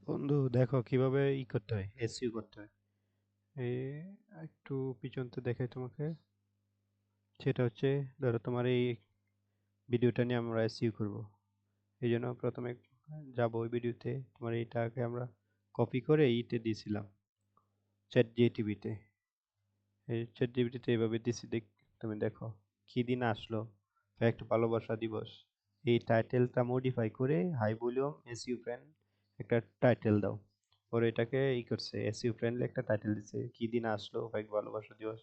বন্ধু দেখো কিভাবে করতে হয়, এসইও করতে হয়। এই একটু পিছনতে দেখাই তোমাকে। সেটা হচ্ছে, ধরো তোমার এই ভিডিওটা নিয়ে আমরা এসইও করব। এই জন্য প্রথমে যাব ওই ভিডিওতে। তোমার এইটাকে আমরা কপি করে ইতে দিয়েছিলাম, চ্যাট জিটিভিতে। এই চ্যাট জিটিভিতে এভাবে দিছি, তুমি দেখো কি দিন আসলো, ফ্যাক্ট ভালোবাসা দিবস। এই টাইটেলটা মডিফাই করে হাই ভলিউম এসইও ফ্রেন্ড একটা টাইটেল দাও। পরে এটাকে করছে, এসইও ফ্রেন্ডলি একটা টাইটেল দিছে, কি দিন আসলো, ফ্যাক্ট ভালোবাসা দিবস,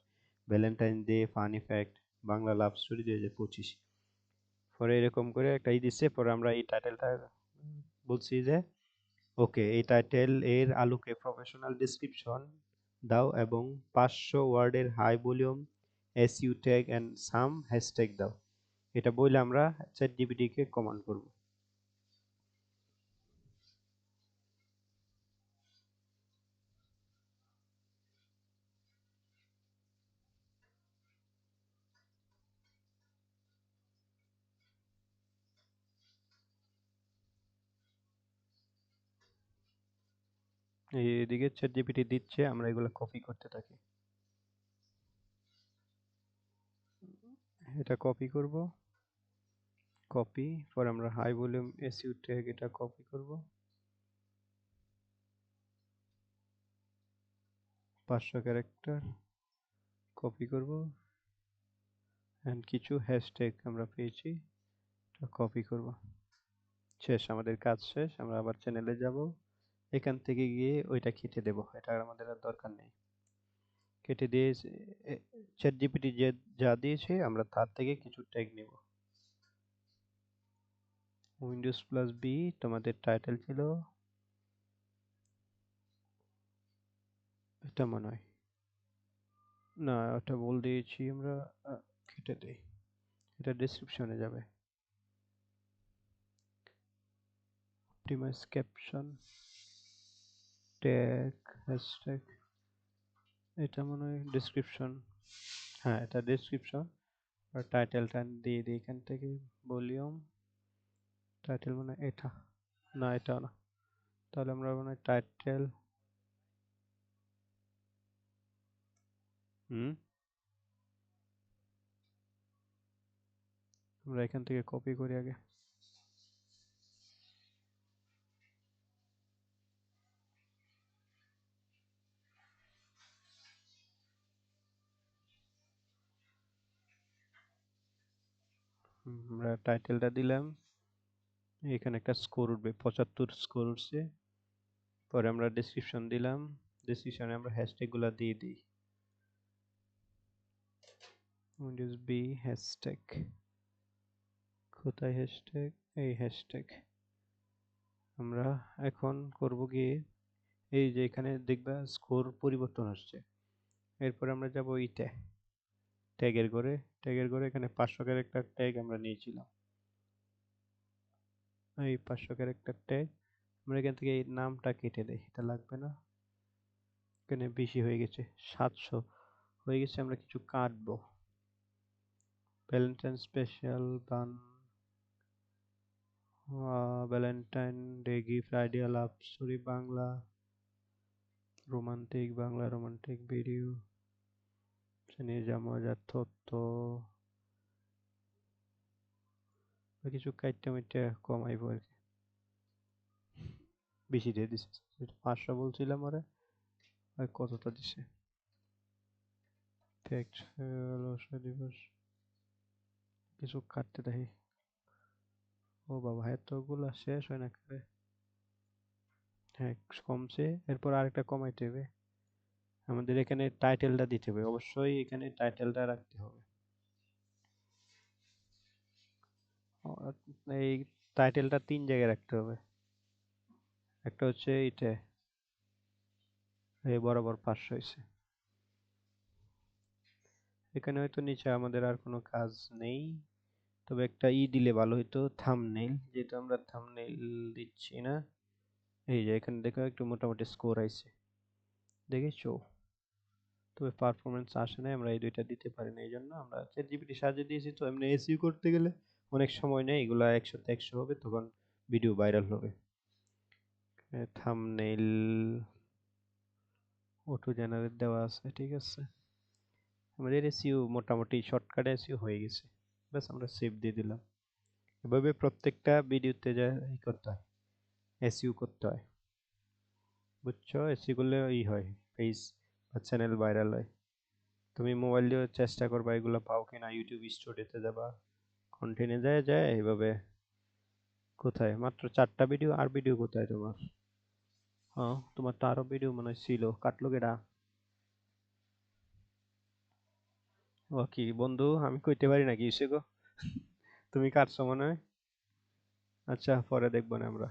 Valentine day, funny fact, Bangla love story 2025। পরে এরকম করে একটা দিচ্ছে। পরে আমরা এই টাইটেলটা বলছি যে ওকে, এই টাইটেল এর আলোকে প্রফেশনাল ডেসক্রিপশন দাও এবং 500 ওয়ার্ডের high volume SU tag and some hashtag দাও। এটা বলে আমরা চ্যাট জিপিটি কে কমান্ড করব। এদিকে চ্যাট জিপিটি দিচ্ছে, আমরা এগুলো কপি করতে থাকি। এটা কপি করব, কপি। পরে আমরা হাই ভলিউম এসইউ ট্যাগ এটা কপি করব, 500 ক্যারেক্টার কপি করব। এন্ড কিছু হ্যাশট্যাগ আমরা পেয়েছি, এটা কপি করব। শেষ, আমাদের কাজ শেষ। আমরা আবার চ্যানেলে যাব, এখান থেকে গিয়ে ওইটা কেটে দেব, এটা আর আমাদের আর দরকার নেই। কেটে দিয়ে চ্যাট জিপিটি যে যা দিয়েছে আমরা তার থেকে কিছু ট্যাগ নিব। উইন্ডোজ প্লাস বি তোমাদের টাইটেল ছিল, এটা মনে হয়। না, ওটা বল দিয়েছি আমরা। কেটে দেই, এটা ডেসক্রিপশনে যাবে। অপটিমাইজ ক্যাপশন, ট্যাগ, হ্যাশট্যাগ, এটা মনে হয় ডেসক্রিপশন। হ্যাঁ, এটা ডেসক্রিপশন। আর টাইটেলটা দিয়ে দিই এখান থেকে, ভলিউম টাইটেল মানে এটা। না, এটাও না। তাহলে আমরা মানে টাইটেল, হুম, আমরা এখান থেকে কপি করি আগে। আমরা টাইটেলটা দিলাম, এখানে একটা স্কোর উঠবে, 75 স্কোর উঠছে। পরে আমরা ডেসক্রিপশন দিলাম, ডেসক্রিপশনে আমরা হ্যাশট্যাগ গুলা দিয়ে দিই। উইন্ডোজ বি হ্যাশট্যাগ, কোথায় হ্যাশট্যাগ, এই হ্যাশট্যাগ। আমরা এখন করব কি, এই যে এখানে দেখবা স্কোর পরিবর্তন আসছে। এরপর আমরা যাব ইতে, ট্যাগের ঘরে। ট্যাগের ঘরে এখানে 500 ক্যারেক্টার ট্যাগ আমরা নিয়েছিলাম, এই 500 ক্যারেক্টার ট্যাগ। আমরা এখান থেকে এই নামটা কেটে দেই, এটা লাগবে না। এখানে বেশি হয়ে গেছে, 700 হয়ে গেছে, আমরা কিছু কাটবো। ভ্যালেন্টাইন স্পেশাল বান, Valentine day gift idea love story Bangla, romantic Bangla romantic video, নিয়ে মজার তথ্য, কিছু কাইটটা মিটটা কমাইবো আর কি। বেশি দিয়ে দিছে, 500 বলছিলাম ওরা, আর কতটা দিছে। ফ্যাক্ট ভালোবাসা দিবস, কিছু কাটতে দেখি। ও বাবা, এতগুলা শেষ হয় না করে। হ্যাঁ, কমছে। এরপর আরেকটা কমাইতে হবে। আমাদের এখানে টাইটেলটা দিতে হবে, অবশ্যই এখানে টাইটেলটা রাখতে হবে। এই টাইটেলটা 3 জায়গায় রাখতে হবে। একটা হচ্ছে এইটা, এই বরাবর 500 হয়েছে। এখানে হয়তো নিচে আমাদের আর কোনো কাজ নেই, তবে একটা দিলে ভালো হইতো, থাম্বনেইল, যেহেতু আমরা থাম্বনেইল দিচ্ছি না। এই যে এখানে দেখো একটু মোটামুটি স্কোর আইছে, দেখেছো? তবে পারফরমেন্স আসে নাই, আমরা এই দুইটা দিতে পারি না। এই জন্য আমরা চ্যাট জিপিটি সাহায্য দিয়েছি। তো এমনি এসইও করতে গেলে অনেক সময় নেই, এগুলা 100 তে 100 হবে, তখন ভিডিও ভাইরাল হবে। থাম্বনেইল অটো জেনারেট দেওয়া আছে, ঠিক আছে। আমাদের এসইও মোটামুটি শর্টকাট এসইও হয়ে গেছে। ব্যাস আমরা সেভ দিয়ে দিলাম। এভাবে প্রত্যেকটা ভিডিওতে যা করতে হয়, এসইও করতে হয়, বুঝছো? এসইও করলে হয়, পেজ বা চ্যানেল ভাইরাল হয়। তুমি মোবাইল দিয়ে চেষ্টা করবা এগুলো পাও কিনা, ইউটিউব স্টুডিওতে যাবা, কন্টেন্টে যায় যায় এইভাবে। কোথায় মাত্র 4টা ভিডিও, আর ভিডিও কোথায় তোমার? হ্যাঁ, তোমার তো আরো ভিডিও মনে হয় ছিল, কাটলো কেডা? ও কি বন্ধু, আমি কইতে পারি না কি হইছে গো? তুমি কাটছো মনে হয়। আচ্ছা, পরে দেখবো না আমরা।